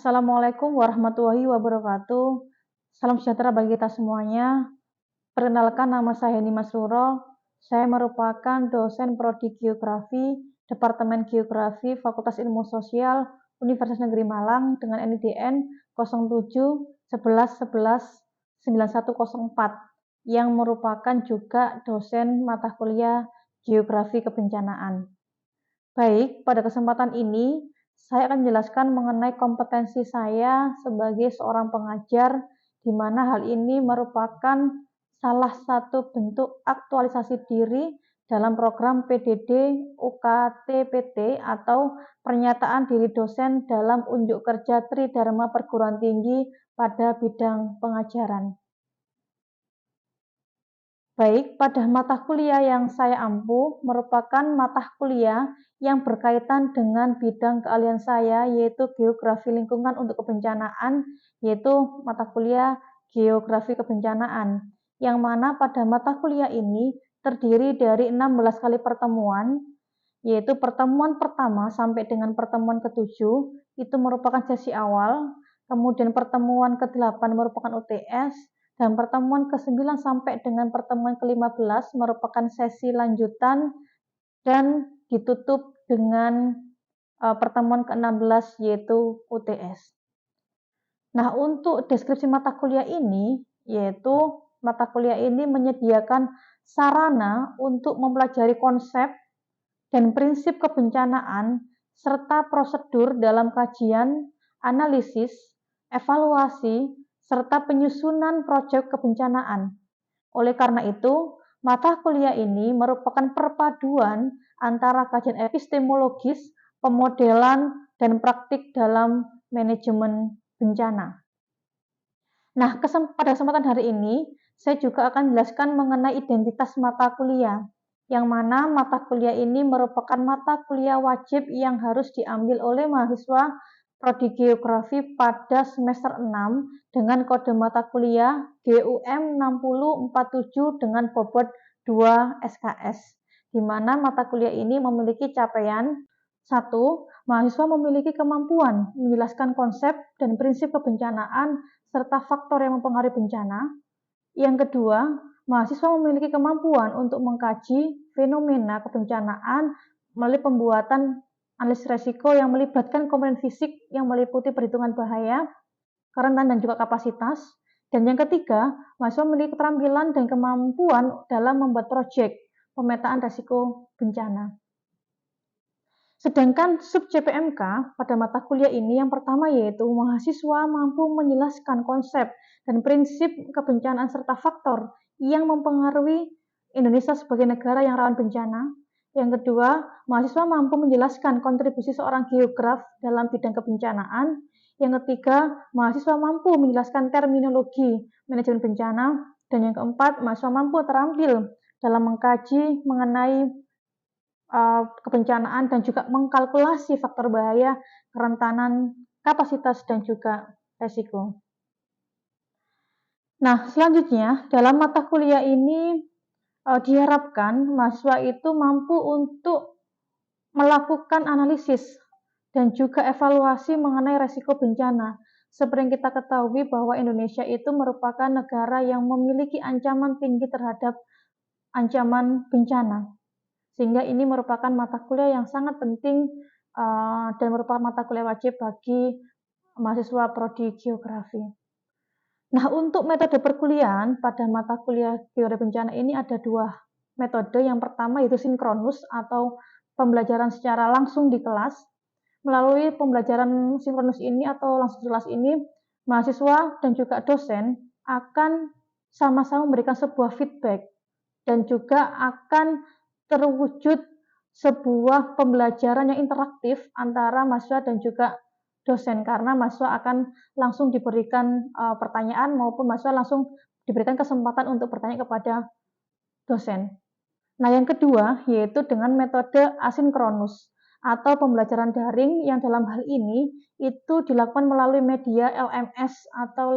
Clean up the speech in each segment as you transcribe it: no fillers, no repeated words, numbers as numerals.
Assalamualaikum warahmatullahi wabarakatuh. Salam sejahtera bagi kita semuanya. Perkenalkan, nama saya Heni Masruro. Saya merupakan dosen Prodi Geografi, Departemen Geografi, Fakultas Ilmu Sosial, Universitas Negeri Malang dengan NIDN 07 11 11 9104 yang merupakan juga dosen mata kuliah Geografi Kebencanaan. Baik, pada kesempatan ini saya akan menjelaskan mengenai kompetensi saya sebagai seorang pengajar, di mana hal ini merupakan salah satu bentuk aktualisasi diri dalam program PDD UKT-PT atau pernyataan diri dosen dalam unjuk kerja Tridharma Perguruan Tinggi pada bidang pengajaran. Baik, pada mata kuliah yang saya ampu merupakan mata kuliah yang berkaitan dengan bidang keahlian saya, yaitu Geografi Lingkungan untuk Kebencanaan, yaitu mata kuliah Geografi Kebencanaan, yang mana pada mata kuliah ini terdiri dari 16 kali pertemuan, yaitu pertemuan pertama sampai dengan pertemuan ke-7, itu merupakan sesi awal, kemudian pertemuan ke-8 merupakan UTS, dan pertemuan ke-9 sampai dengan pertemuan ke-15 merupakan sesi lanjutan dan ditutup dengan pertemuan ke-16 yaitu UTS. Nah, untuk deskripsi mata kuliah ini, yaitu mata kuliah ini menyediakan sarana untuk mempelajari konsep dan prinsip kebencanaan serta prosedur dalam kajian, analisis, evaluasi, serta penyusunan proyek kebencanaan. Oleh karena itu, mata kuliah ini merupakan perpaduan antara kajian epistemologis, pemodelan, dan praktik dalam manajemen bencana. Nah, pada kesempatan hari ini, saya juga akan menjelaskan mengenai identitas mata kuliah, yang mana mata kuliah ini merupakan mata kuliah wajib yang harus diambil oleh mahasiswa Prodi Geografi pada semester 6 dengan kode mata kuliah GUM 6047 dengan bobot 2 SKS, di mana mata kuliah ini memiliki capaian 1. Mahasiswa memiliki kemampuan menjelaskan konsep dan prinsip kebencanaan serta faktor yang mempengaruhi bencana. Yang kedua, mahasiswa memiliki kemampuan untuk mengkaji fenomena kebencanaan melalui pembuatan analisis resiko yang melibatkan komponen fisik yang meliputi perhitungan bahaya, kerentan dan juga kapasitas. Dan yang ketiga, mahasiswa memiliki keterampilan dan kemampuan dalam membuat proyek pemetaan resiko bencana. Sedangkan sub CPMK pada mata kuliah ini yang pertama yaitu mahasiswa mampu menjelaskan konsep dan prinsip kebencanaan serta faktor yang mempengaruhi Indonesia sebagai negara yang rawan bencana. Yang kedua, mahasiswa mampu menjelaskan kontribusi seorang geograf dalam bidang kebencanaan. Yang ketiga, mahasiswa mampu menjelaskan terminologi manajemen bencana. Dan yang keempat, mahasiswa mampu terampil dalam mengkaji mengenai kebencanaan dan juga mengkalkulasi faktor bahaya, kerentanan, kapasitas, dan juga resiko. Nah, selanjutnya dalam mata kuliah ini diharapkan mahasiswa itu mampu untuk melakukan analisis dan juga evaluasi mengenai resiko bencana. Seperti yang kita ketahui bahwa Indonesia itu merupakan negara yang memiliki ancaman tinggi terhadap ancaman bencana. Sehingga ini merupakan mata kuliah yang sangat penting dan merupakan mata kuliah wajib bagi mahasiswa Prodi Geografi. Nah, untuk metode perkuliahan pada mata kuliah Geografi Bencana ini ada dua metode. Yang pertama yaitu sinkronus atau pembelajaran secara langsung di kelas. Melalui pembelajaran sinkronus ini atau langsung di kelas ini, mahasiswa dan juga dosen akan sama-sama memberikan sebuah feedback dan juga akan terwujud sebuah pembelajaran yang interaktif antara mahasiswa dan juga dosen, karena mahasiswa akan langsung diberikan pertanyaan maupun mahasiswa langsung diberikan kesempatan untuk bertanya kepada dosen. Nah, yang kedua yaitu dengan metode asinkronus atau pembelajaran daring yang dalam hal ini itu dilakukan melalui media LMS atau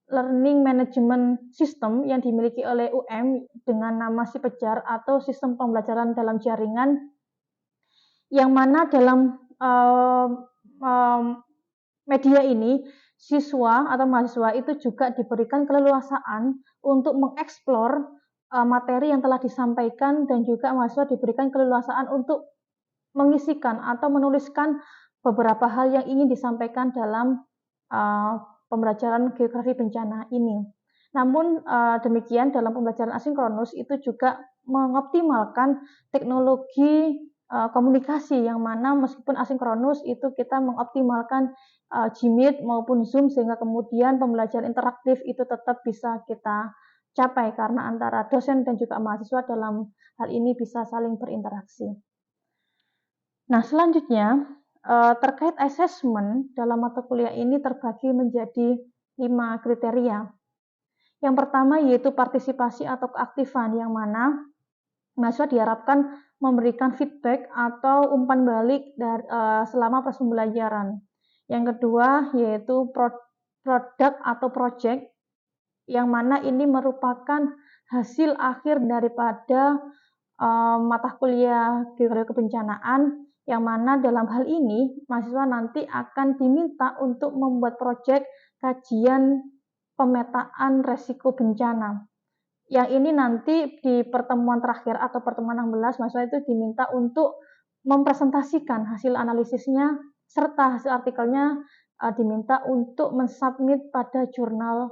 Learning Management System yang dimiliki oleh UM dengan nama SIPEJAR atau Sistem Pembelajaran dalam Jaringan, yang mana dalam media ini, siswa atau mahasiswa itu juga diberikan keleluasaan untuk mengeksplor materi yang telah disampaikan, dan juga mahasiswa diberikan keleluasaan untuk mengisikan atau menuliskan beberapa hal yang ingin disampaikan dalam pembelajaran geografi bencana ini. Namun demikian, dalam pembelajaran asinkronus itu juga mengoptimalkan teknologi komunikasi, yang mana meskipun asinkronus itu kita mengoptimalkan Gmeet maupun Zoom, sehingga kemudian pembelajaran interaktif itu tetap bisa kita capai karena antara dosen dan juga mahasiswa dalam hal ini bisa saling berinteraksi. Nah, selanjutnya terkait assessment dalam mata kuliah ini terbagi menjadi 5 kriteria. Yang pertama yaitu partisipasi atau keaktifan, yang mana mahasiswa diharapkan memberikan feedback atau umpan balik selama proses pembelajaran. Yang kedua yaitu produk atau project, yang mana ini merupakan hasil akhir daripada mata kuliah geografi kebencanaan, yang mana dalam hal ini mahasiswa nanti akan diminta untuk membuat proyek kajian pemetaan resiko bencana. Yang ini nanti di pertemuan terakhir atau pertemuan 16, mahasiswa itu diminta untuk mempresentasikan hasil analisisnya serta hasil artikelnya diminta untuk mensubmit pada jurnal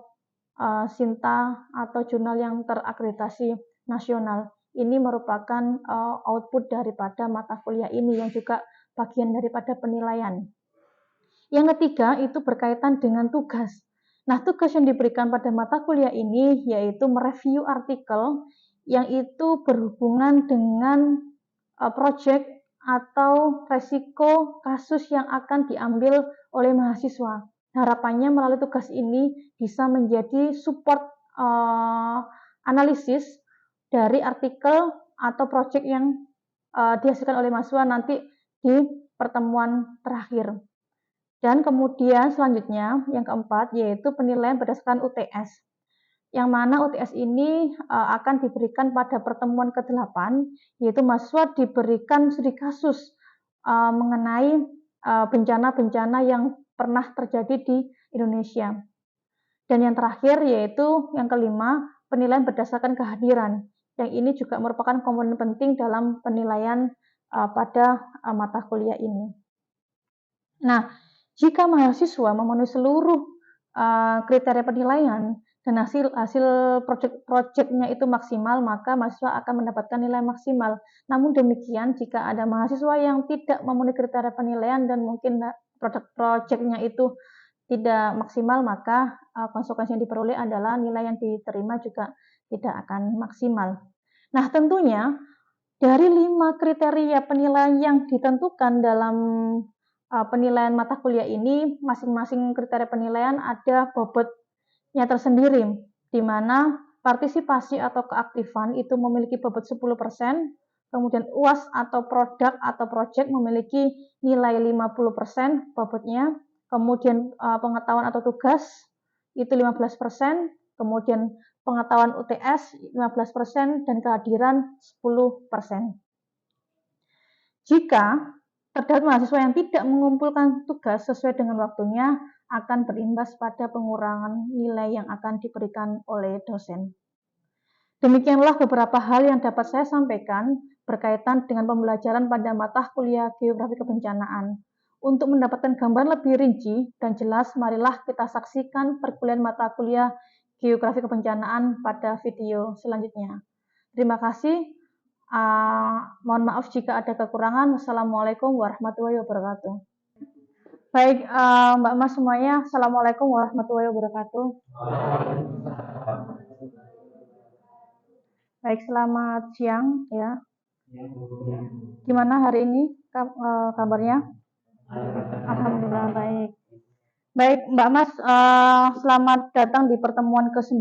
Sinta atau jurnal yang terakreditasi nasional. Ini merupakan output daripada mata kuliah ini yang juga bagian daripada penilaian. Yang ketiga itu berkaitan dengan tugas. Nah, tugas yang diberikan pada mata kuliah ini yaitu mereview artikel yang itu berhubungan dengan proyek atau resiko kasus yang akan diambil oleh mahasiswa. Harapannya melalui tugas ini bisa menjadi support analisis dari artikel atau proyek yang dihasilkan oleh mahasiswa nanti di pertemuan terakhir. Dan kemudian selanjutnya yang keempat yaitu penilaian berdasarkan UTS, yang mana UTS ini akan diberikan pada pertemuan ke-8, yaitu mahasiswa diberikan studi kasus mengenai bencana-bencana yang pernah terjadi di Indonesia. Dan yang terakhir yaitu yang kelima, penilaian berdasarkan kehadiran, yang ini juga merupakan komponen penting dalam penilaian pada mata kuliah ini. Nah, jika mahasiswa memenuhi seluruh kriteria penilaian dan hasil proyeknya itu maksimal, maka mahasiswa akan mendapatkan nilai maksimal. Namun demikian, jika ada mahasiswa yang tidak memenuhi kriteria penilaian dan mungkin proyeknya itu tidak maksimal, maka konsekuensi yang diperoleh adalah nilai yang diterima juga tidak akan maksimal. Nah, tentunya dari 5 kriteria penilaian yang ditentukan dalam penilaian mata kuliah ini, masing-masing kriteria penilaian ada bobotnya tersendiri, di mana partisipasi atau keaktifan itu memiliki bobot 10%, kemudian UAS atau produk atau project memiliki nilai 50% bobotnya, kemudian pengetahuan atau tugas itu 15%, kemudian pengetahuan UTS 15%, dan kehadiran 10%. Jika terdapat mahasiswa yang tidak mengumpulkan tugas sesuai dengan waktunya, akan berimbas pada pengurangan nilai yang akan diberikan oleh dosen. Demikianlah beberapa hal yang dapat saya sampaikan berkaitan dengan pembelajaran pada mata kuliah geografi kebencanaan. Untuk mendapatkan gambaran lebih rinci dan jelas, marilah kita saksikan perkuliahan mata kuliah geografi kebencanaan pada video selanjutnya. Terima kasih. Mohon maaf jika ada kekurangan. Wassalamualaikum warahmatullahi wabarakatuh. Baik, Mbak Mas semuanya, Assalamualaikum warahmatullahi wabarakatuh. Baik, selamat siang ya. Gimana hari ini kabarnya? Alhamdulillah baik. Baik, Mbak Mas, selamat datang di pertemuan ke-9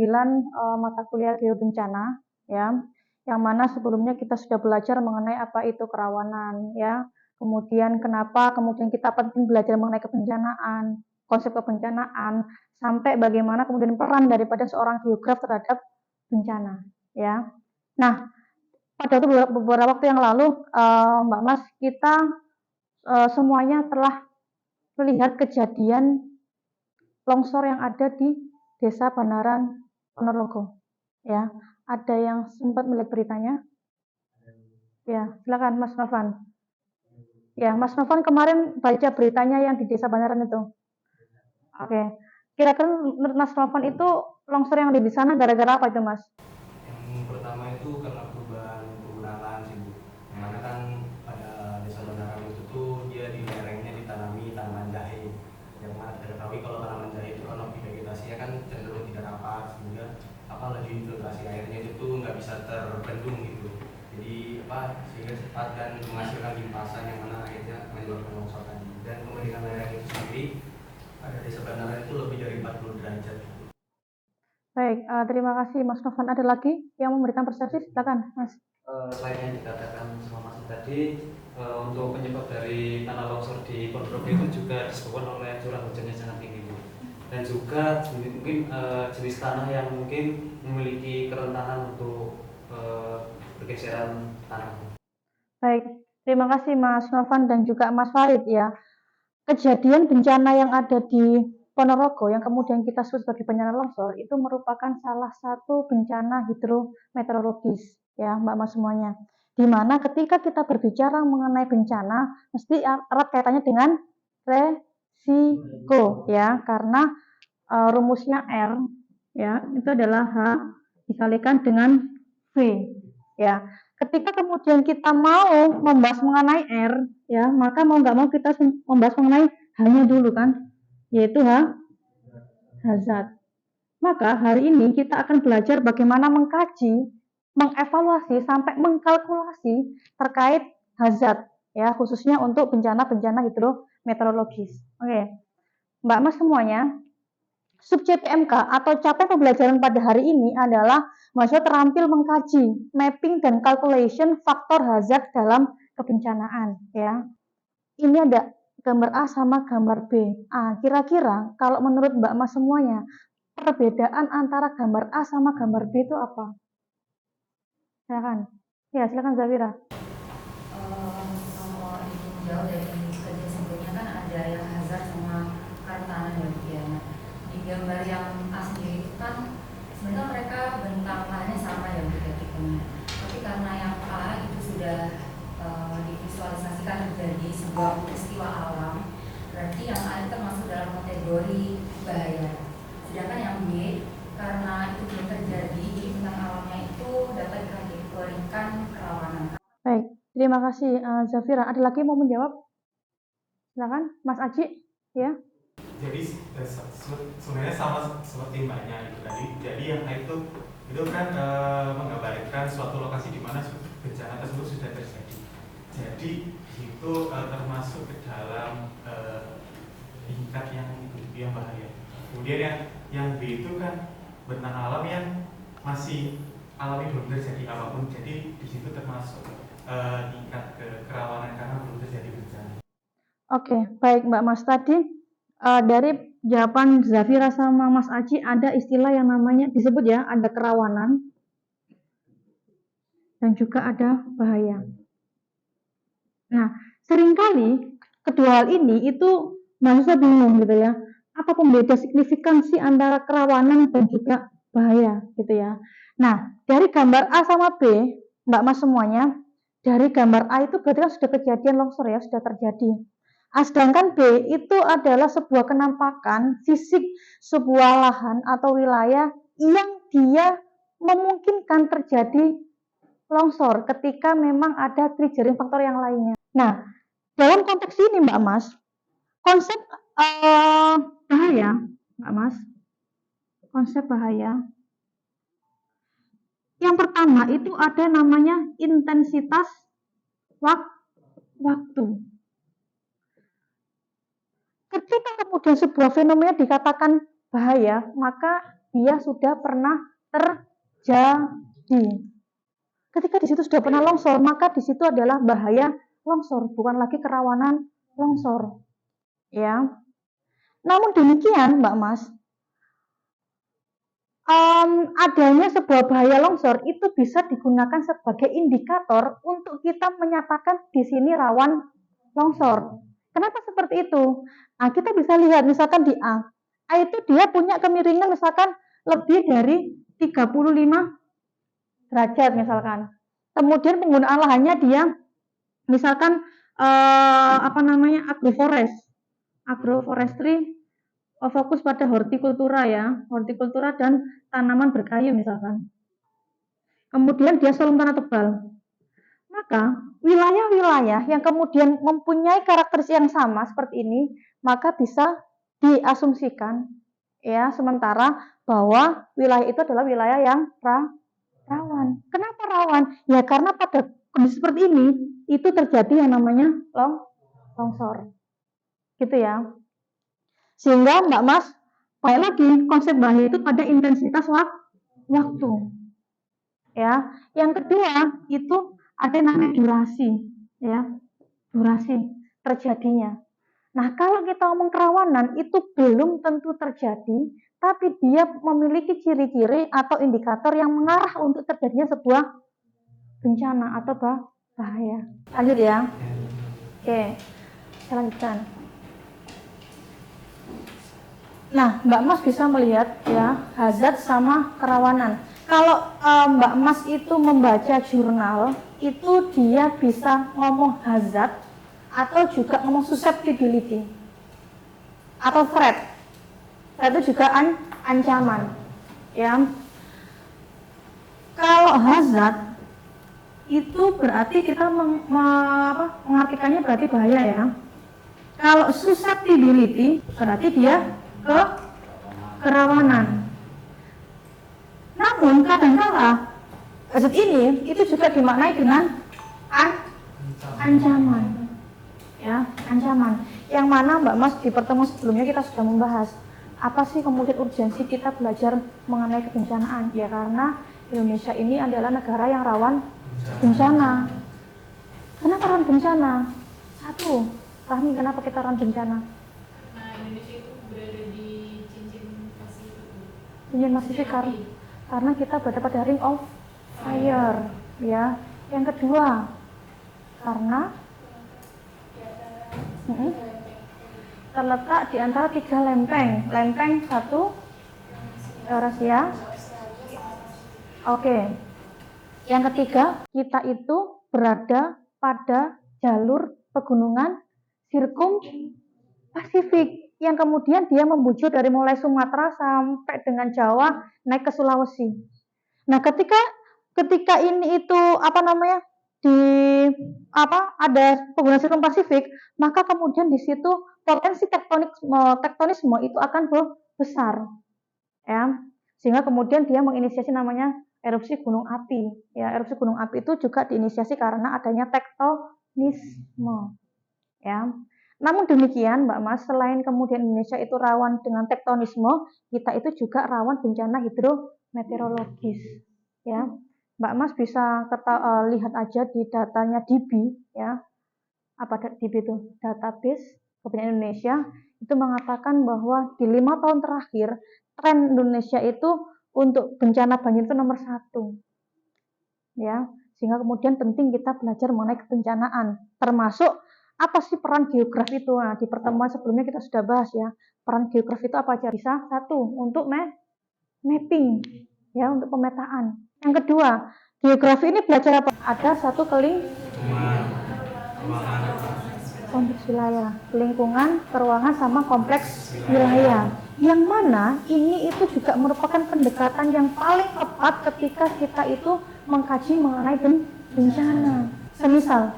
mata kuliah geobencana ya. Yang mana sebelumnya kita sudah belajar mengenai apa itu kerawanan ya. Kemudian kenapa kemudian kita penting belajar mengenai kebencanaan, konsep kebencanaan, sampai bagaimana kemudian peran daripada seorang geograf terhadap bencana ya. Nah, pada beberapa waktu yang lalu Mbak Mas, kita semuanya telah melihat kejadian longsor yang ada di Desa Banaran, Ponorogo. Ya, ada yang sempat melihat beritanya? Ya, silakan Mas Novan. Ya, Mas Novan kemarin baca beritanya yang di Desa Banaran itu. Oke. Kira-kira menurut Mas Novan itu longsor yang ada di sana gara-gara apa itu, Mas? Yang pertama itu karena perubahan penggunaan lahan sih Bu. Yang mana kan pada desa Banaran itu tuh dia di lerengnya ditanami tanaman jahe. Yang mana kita ketahui kalau tanaman jahe itu kalau vegetasinya kan cenderung tidak rapat sehingga laju infiltrasi airnya itu nggak bisa terbendung gitu. Jadi sehingga cepat dan menghasilkan limpasan yang mana akhirnya menyebabkan longsor tadi. Dan pengeringan lereng itu sendiri pada desa Banaran itu lebih dari 40 derajat. Baik, terima kasih Mas Novan. Ada lagi yang memberikan persepsi? Silakan, Mas. Selain yang dikatakan sama Mas tadi, untuk penyebab dari tanah longsor di Ponorogo itu juga disebabkan oleh curah hujannya sangat tinggi, Bu. Dan juga mungkin jenis tanah yang mungkin memiliki kerentanan untuk pergeseran tanah. Baik, terima kasih Mas Novan dan juga Mas Farid ya. Kejadian bencana yang ada di Ponorogo yang kemudian kita sebut sebagai bencana longsor itu merupakan salah satu bencana hidrometeorologis ya Mbak Mas semuanya. Di mana ketika kita berbicara mengenai bencana mesti erat kaitannya dengan resiko ya karena rumusnya R ya itu adalah H dikalikan dengan V ya. Ketika kemudian kita mau membahas mengenai R ya maka mau nggak mau kita membahas mengenai H-nya dulu kan yaitu hazard. Maka hari ini kita akan belajar bagaimana mengkaji, mengevaluasi sampai mengkalkulasi terkait hazard ya khususnya untuk bencana-bencana hidrometeorologis. Oke. Mbak Mas semuanya, subjek PMK atau capaian pembelajaran pada hari ini adalah mahasiswa terampil mengkaji, mapping dan calculation faktor hazard dalam kebencanaan ya. Ini ada gambar A sama gambar B. Kira-kira kalau menurut Mbak Mas semuanya, perbedaan antara gambar A sama gambar B itu apa? Silakan. Ya, silakan Zafira. Kalau itu jauh dari kerja sebelumnya kan ada yang hazard sama kerentanan ya. Di gambar yang A sendiri itu kan sebenarnya mereka bentang lahannya sama ya tiga tipenya. Tapi karena yang A itu sudah divisualisasikan terjadi sebuah peristiwa alam, berarti yang A itu termasuk dalam kategori bahaya. Sedangkan yang B karena itu belum terjadi, jadi bentang alamnya itu dapat dikategorikan kerawanan. Baik, terima kasih Zafira. Ada lagi mau menjawab? Silakan, Mas Aji. Ya. Jadi sebenarnya sama seperti mbaknya itu tadi. Jadi yang itu kan menggambarkan suatu lokasi di mana bencana tersebut sudah terjadi. Jadi itu termasuk ke dalam tingkat yang bahaya. Kemudian yang B itu kan bentang alam yang masih alami belum terjadi apapun. Jadi di situ termasuk tingkat kerawanan karena belum terjadi bencana. Oke, baik Mbak Mas tadi dari jawaban Zafira sama Mas Aji ada istilah yang namanya disebut ya ada kerawanan dan juga ada bahaya. Nah, seringkali kedua hal ini itu mahasiswa bingung gitu ya. Apa pembeda signifikansi antara kerawanan dan juga bahaya gitu ya. Nah, dari gambar A sama B, Mbak Mas semuanya, dari gambar A itu berarti kan sudah kejadian longsor ya, sudah terjadi. Sedangkan B itu adalah sebuah kenampakan fisik sebuah lahan atau wilayah yang dia memungkinkan terjadi longsor ketika memang ada triggering faktor yang lainnya. Nah, dalam konteks ini Mbak Mas, konsep bahaya, Mbak Mas, konsep bahaya. Yang pertama itu ada namanya intensitas waktu. Ketika kemudian sebuah fenomena dikatakan bahaya, maka dia sudah pernah terjadi. Ketika di situ sudah pernah longsor, maka di situ adalah bahaya longsor, bukan lagi kerawanan longsor. Ya. Namun demikian, Mbak Mas, adanya sebuah bahaya longsor itu bisa digunakan sebagai indikator untuk kita menyatakan di sini rawan longsor. Kenapa seperti itu? Nah, kita bisa lihat misalkan di A itu dia punya kemiringan misalkan lebih dari 35 derajat misalkan. Kemudian penggunaan lahannya dia misalkan agroforestry, fokus pada hortikultura ya, hortikultura dan tanaman berkayu misalkan. Kemudian dia sulung tanah tebal. Maka wilayah-wilayah yang kemudian mempunyai karakteristik yang sama seperti ini, maka bisa diasumsikan ya sementara bahwa wilayah itu adalah wilayah yang rawan. Kenapa rawan? Ya karena pada kondisi seperti ini itu terjadi yang namanya longsor. Gitu ya. Sehingga Mbak Mas, balik lagi konsep bahaya itu pada intensitas waktu. Ya. Yang kedua itu ada yang namanya durasi, ya. Durasi terjadinya. Nah, kalau kita ngomong kerawanan itu belum tentu terjadi, tapi dia memiliki ciri-ciri atau indikator yang mengarah untuk terjadinya sebuah bencana atau bahaya. Lanjut ya. Oke. Saya lanjutkan. Nah, Mbak Mas bisa melihat ya hazard sama kerawanan. Kalau Mbak Mas itu membaca jurnal, itu dia bisa ngomong hazard atau juga ngomong susceptibility atau threat. Threat itu juga ancaman. Ya. Kalau hazard itu berarti kita mengartikannya berarti bahaya ya. Kalau susceptibility berarti dia ke kerawanan. Namun kadang-kala hazard ini itu juga dimaknai dengan ancaman. Ya, ancaman. Yang mana Mbak Mas di pertemuan sebelumnya kita sudah membahas apa sih kemudian urgensi kita belajar mengenai kebencanaan? Ya karena Indonesia ini adalah negara yang rawan bencana. Kenapa rawan bencana? Satu, Rahmi, kenapa kita rawan bencana? Nah, Indonesia itu berada di cincin Pasifik. Cincin Pasifik karena kita berada pada ring of fire, ya. Yang kedua, karena terletak di antara 3 lempeng. Lempeng 1 Eurasia. Oke. Yang ketiga, kita itu berada pada jalur pegunungan sirkum Pasifik yang kemudian dia membujur dari mulai Sumatera sampai dengan Jawa naik ke Sulawesi. Nah, ketika ini itu ada pegunungan sirkum Pasifik, maka kemudian di situ potensi tektonisme itu akan besar. Ya. Sehingga kemudian dia menginisiasi namanya erupsi gunung api. Ya, erupsi gunung api itu juga diinisiasi karena adanya tektonisme. Ya. Namun demikian, Mbak Mas, selain kemudian Indonesia itu rawan dengan tektonisme, kita itu juga rawan bencana hidrometeorologis. Ya, Mbak Mas bisa lihat aja di datanya DIBI, ya. Apa DIBI itu? Database Kebencanaan Indonesia itu mengatakan bahwa di 5 tahun terakhir tren Indonesia itu untuk bencana banjir itu nomor 1. Ya, sehingga kemudian penting kita belajar mengenai kebencanaan, termasuk apa sih peran geografi itu? Nah, di pertemuan sebelumnya kita sudah bahas ya. Peran geografi itu apa aja? Bisa 1 untuk mapping, ya, untuk pemetaan. Yang kedua, geografi ini belajar apa? Ada 1 kompleks wilayah, lingkungan, peruangan sama kompleks wilayah. Yang mana ini itu juga merupakan pendekatan yang paling tepat ketika kita itu mengkaji mengenai bencana. Semisal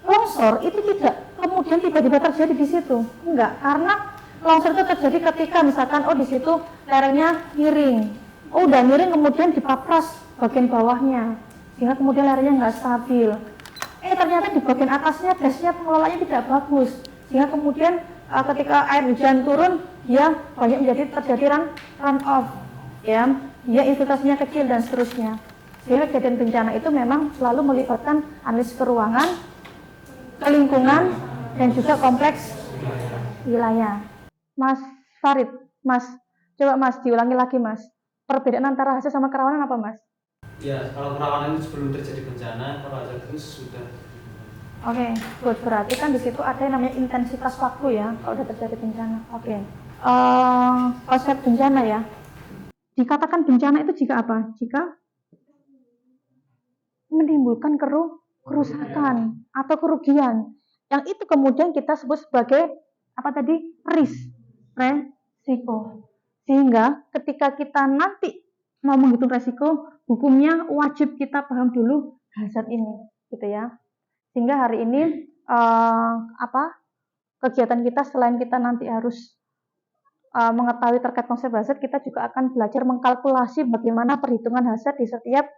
longsor itu tidak kemudian tiba-tiba terjadi di situ, enggak, karena longsor itu terjadi ketika misalkan di situ lerengnya miring, udah miring kemudian dipapras bagian bawahnya, sehingga kemudian lerengnya enggak stabil. Ternyata di bagian atasnya dasnya pengelolaannya tidak bagus, sehingga kemudian ketika air hujan turun dia banyak terjadi run off, ya, dia infiltrasinya kecil dan seterusnya. Sehingga kejadian bencana itu memang selalu melibatkan analisis keruangan, lingkungan, dan juga kompleks wilayah. Mas Farid, Mas, coba Mas diulangi lagi Mas. Perbedaan antara hazard sama kerawanan apa Mas? Ya, kalau kerawanan itu sebelum terjadi bencana, kalau hazard itu sudah. Oke, good. Berarti kan di situ ada yang namanya intensitas waktu ya, kalau udah terjadi bencana. Oke. Konsep bencana ya. Dikatakan bencana itu jika apa? Jika menimbulkan kerusakan atau kerugian. Yang itu kemudian kita sebut sebagai apa tadi? Resiko. Sehingga ketika kita nanti mau menghitung resiko, hukumnya wajib kita paham dulu hazard ini, gitu ya. Sehingga hari ini kegiatan kita selain kita nanti harus mengetahui terkait konsep hazard, kita juga akan belajar mengkalkulasi bagaimana perhitungan hazard di setiap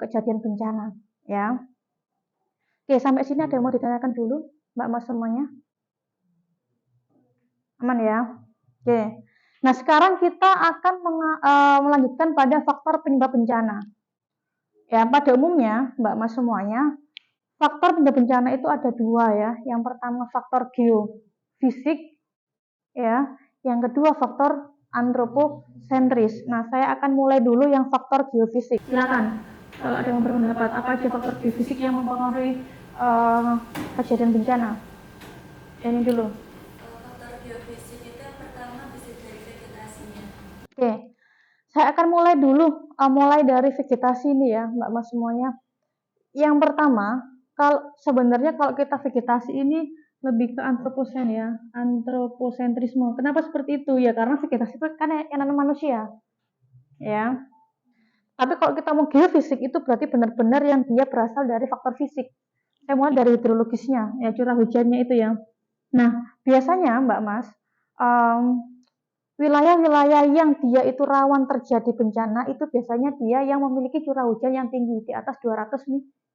kejadian bencana, ya. Oke, sampai sini ada yang mau ditanyakan dulu, Mbak Mas semuanya? Aman ya? Oke. Nah, sekarang kita akan melanjutkan pada faktor penyebab bencana. Ya, pada umumnya, Mbak Mas semuanya, faktor penyebab bencana itu ada dua ya. Yang pertama faktor geofisik, ya. Yang kedua faktor antroposentris. Nah, saya akan mulai dulu yang faktor geofisik. Silakan. Kalau ada yang berpendapat apa aja faktor geofisik yang mempengaruhi kejadian bencana? Ini dulu. Faktor geofisik itu yang pertama bisa dari vegetasinya. Oke, saya akan mulai dulu, mulai dari vegetasi ini ya, Mbak Mas semuanya. Yang pertama, sebenarnya kalau kita vegetasi ini lebih ke antroposen ya, antroposentrisme. Kenapa seperti itu? Ya karena vegetasi itu kan yang namanya manusia, ya. Tapi kalau kita mau geofisik itu berarti benar-benar yang dia berasal dari faktor fisik. Saya mulai dari hidrologisnya, ya curah hujannya itu ya. Nah, biasanya Mbak Mas, wilayah-wilayah yang dia itu rawan terjadi bencana itu biasanya dia yang memiliki curah hujan yang tinggi di atas 200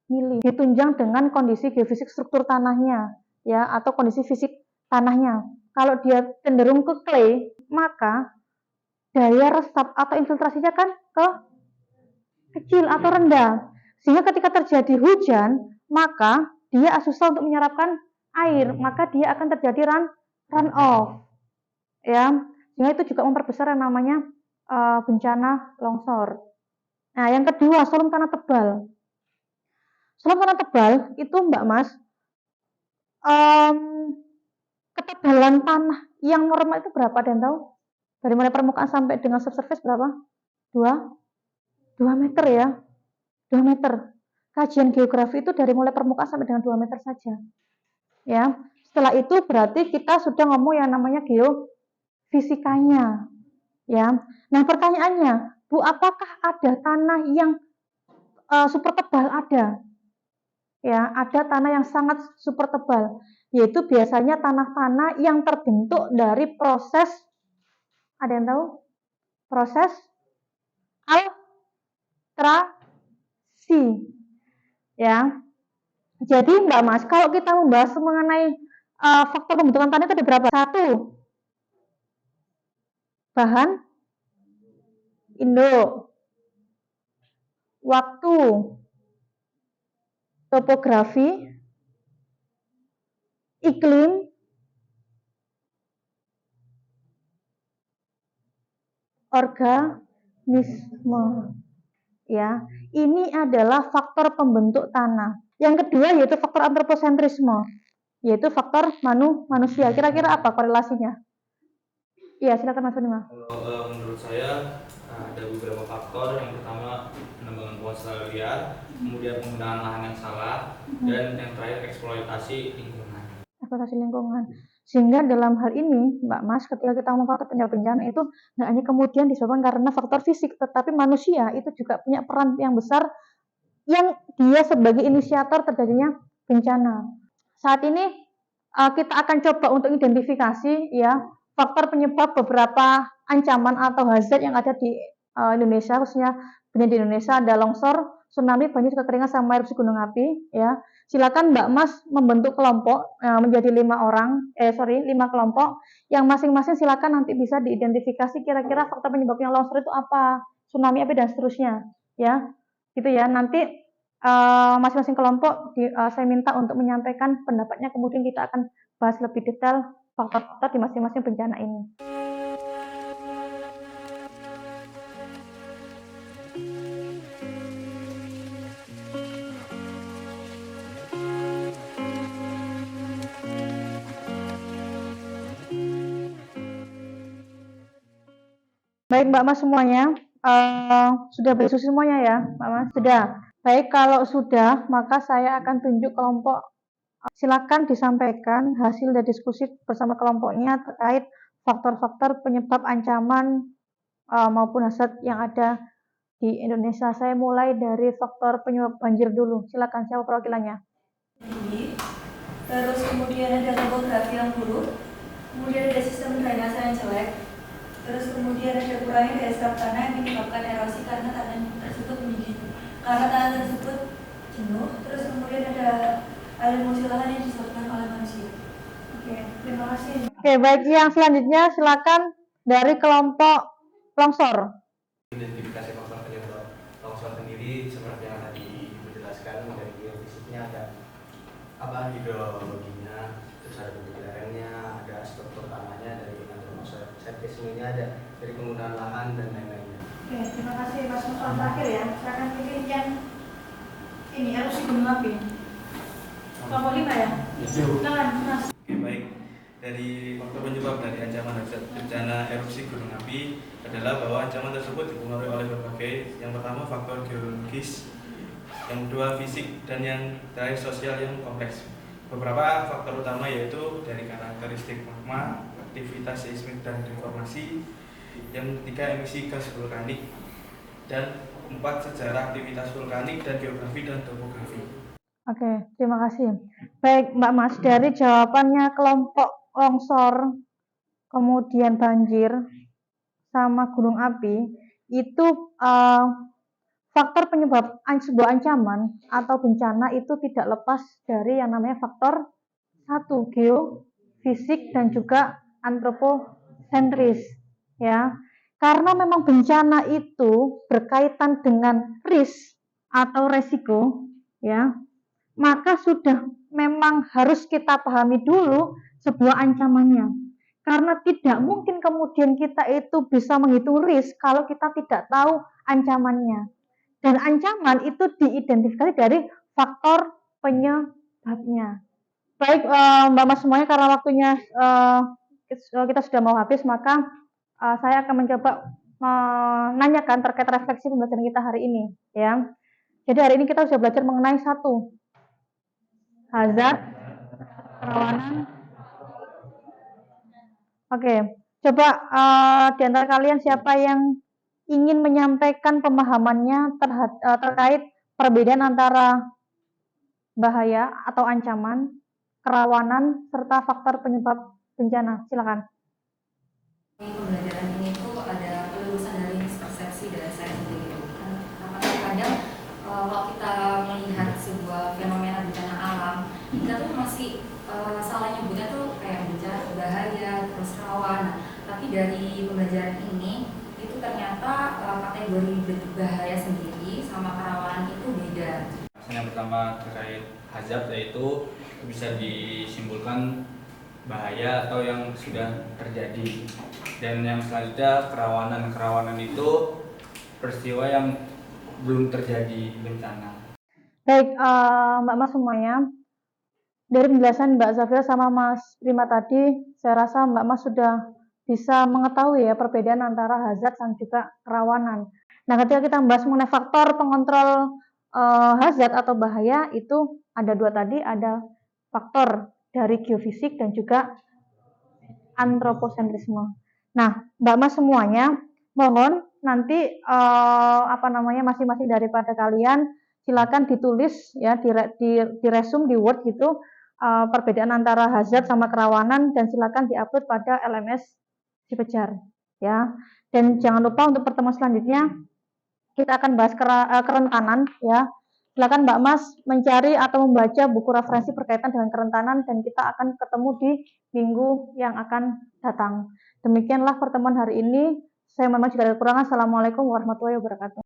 mili, ditunjang dengan kondisi geofisik struktur tanahnya, ya, atau kondisi fisik tanahnya. Kalau dia cenderung ke clay, maka daya resap atau infiltrasinya kan kecil atau rendah. Sehingga ketika terjadi hujan, maka dia susah untuk menyerapkan air, maka dia akan terjadi run off. Ya, sehingga itu juga memperbesar yang namanya bencana longsor. Nah, yang kedua, solum tanah tebal. Solum tanah tebal itu Mbak Mas, ketebalan tanah yang normal itu berapa? Ada yang tahu? Dari mulai permukaan sampai dengan subsurface berapa? 2 meter ya, 2 meter. Kajian geografi itu dari mulai permukaan sampai dengan 2 meter saja. Ya, setelah itu berarti kita sudah ngomong yang namanya geofisikanya. Ya, nah pertanyaannya, Bu, apakah ada tanah yang super tebal? Ada. Ya, ada tanah yang sangat super tebal, yaitu biasanya tanah-tanah yang terbentuk dari proses, ada yang tahu? Proses filtrasi, ya. Jadi Mbak Mas, kalau kita membahas mengenai faktor pembentukan tanah itu ada berapa? 1, bahan induk, waktu, topografi, iklim, organisme. Ya, ini adalah faktor pembentuk tanah. Yang kedua yaitu faktor antroposentrisme, yaitu faktor manusia. Kira-kira apa korelasinya? Iya, silakan Mas Bima. Kalau menurut saya ada beberapa faktor. Yang pertama penambangan kuasa liar, kemudian penggunaan lahan yang salah, dan yang terakhir eksploitasi lingkungan. Eksploitasi lingkungan. Sehingga dalam hal ini, Mbak Mas, ketika kita ngomong faktor penyebab bencana itu nggak hanya kemudian disebabkan karena faktor fisik, tetapi manusia itu juga punya peran yang besar yang dia sebagai inisiator terjadinya bencana. Saat ini kita akan coba untuk identifikasi ya faktor penyebab beberapa ancaman atau hazard yang ada di Indonesia, khususnya di Indonesia ada longsor, tsunami, banjir, kekeringan, sama erupsi gunung api. Ya, silakan Mbak Mas membentuk kelompok menjadi 5 kelompok yang masing-masing silakan nanti bisa diidentifikasi kira-kira faktor penyebabnya longsor itu apa, tsunami, api dan seterusnya. Ya, gitu ya. Nanti masing-masing kelompok saya minta untuk menyampaikan pendapatnya, kemudian kita akan bahas lebih detail faktor-faktor di masing-masing bencana ini. Baik Mbak Mas semuanya, sudah berdiskusi semuanya ya Mbak Mas? Sudah. Baik, kalau sudah maka saya akan tunjuk kelompok. Silakan disampaikan hasil dari diskusi bersama kelompoknya terkait faktor-faktor penyebab ancaman maupun hazard yang ada di Indonesia. Saya mulai dari faktor penyebab banjir dulu. Silakan, siapa perwakilannya? Terus kemudian ada topografi yang buruk, kemudian ada sistem drainase yang jelek, terus kemudian ada kurangnya daya serap tanah yang menyebabkan erosi karena tanah tersebut menjadi karena tanah tersebut jenuh, terus kemudian ada alih fungsi lahan yang disebabkan oleh manusia. Oke, terima kasih. Oke, baik, yang selanjutnya silakan dari kelompok longsor. Identifikasi faktor penyebab longsor sendiri seperti yang tadi Ibu jelaskan, dari geofisiknya ada hidrologinya, terus ada bentuk lerengnya, ada struktur tanahnya, dari antroposentrismenya, ada dari penggunaan lahan dan lain-lainnya. Oke, terima kasih Mas Mustafa. Terakhir ya, silakan pilih yang ini erosi gunung api. Kelompok 5 ya? Silakan Mas. Oke, baik. Dari faktor penyebab dari ancaman hazard bencana erupsi gunung api adalah bahwa ancaman tersebut dipengaruhi oleh berbagai. Yang pertama faktor geologis, yang kedua fisik, dan yang terakhir sosial yang kompleks. Beberapa faktor utama yaitu dari karakteristik magma, aktivitas seismik dan deformasi, yang ketiga emisi gas vulkanik, dan empat sejarah aktivitas vulkanik dan geografi dan topografi. Oke, terima kasih. Baik Mbak Mas, dari jawabannya kelompok longsor, kemudian banjir, sama gunung api, itu faktor penyebab sebuah ancaman atau bencana itu tidak lepas dari yang namanya faktor satu, geofisik dan juga antroposentris, ya. Karena memang bencana itu berkaitan dengan risk atau resiko, ya, maka sudah memang harus kita pahami dulu sebuah ancamannya. Karena tidak mungkin kemudian kita itu bisa menghitung risk kalau kita tidak tahu ancamannya. Dan ancaman itu diidentifikasi dari faktor penyebabnya. Baik Mbak Mas semuanya, karena waktunya kita sudah mau habis, maka saya akan mencoba menanyakan terkait refleksi pembelajaran kita hari ini, ya. Jadi hari ini kita sudah belajar mengenai satu, hazard, kerawanan. Oke, coba di antara kalian siapa yang ingin menyampaikan pemahamannya terkait perbedaan antara bahaya atau ancaman, kerawanan, serta faktor penyebab bencana? Silakan. Pembelajaran ini tuh ada kelulusan dari mispersepsi dari saya sendiri. Karena kadang kalau kita melihat sebuah fenomena bencana alam, kita tuh masih salah nyebutnya tuh kayak bencana bahaya, terus rawan. Nah, tapi dari pembelajaran ini itu ternyata kategori bahaya sendiri sama kerawanan itu beda. Yang pertama terkait hazard, yaitu bisa disimpulkan bahaya atau yang sudah terjadi. Dan yang selanjutnya kerawanan itu peristiwa yang belum terjadi bencana. Baik Mbak Mas semuanya, dari penjelasan Mbak Zafira sama Mas Prima tadi, saya rasa Mbak Mas sudah bisa mengetahui ya perbedaan antara hazard dan juga kerawanan. Nah, ketika kita membahas mengenai faktor pengontrol hazard atau bahaya, itu ada dua tadi, ada faktor dari geofisik dan juga antroposentrisme. Nah, Mbak Mas semuanya, mohon nanti masing-masing daripada kalian silakan ditulis ya, di resume di Word gitu, perbedaan antara hazard sama kerawanan, dan silakan diupload pada LMS Cipejar ya. Dan jangan lupa untuk pertemuan selanjutnya kita akan bahas kerentanan ya. Silakan Mbak Mas mencari atau membaca buku referensi berkaitan dengan kerentanan, dan kita akan ketemu di minggu yang akan datang. Demikianlah pertemuan hari ini. Saya mohon maaf jika ada kekurangan. Assalamualaikum warahmatullahi wabarakatuh.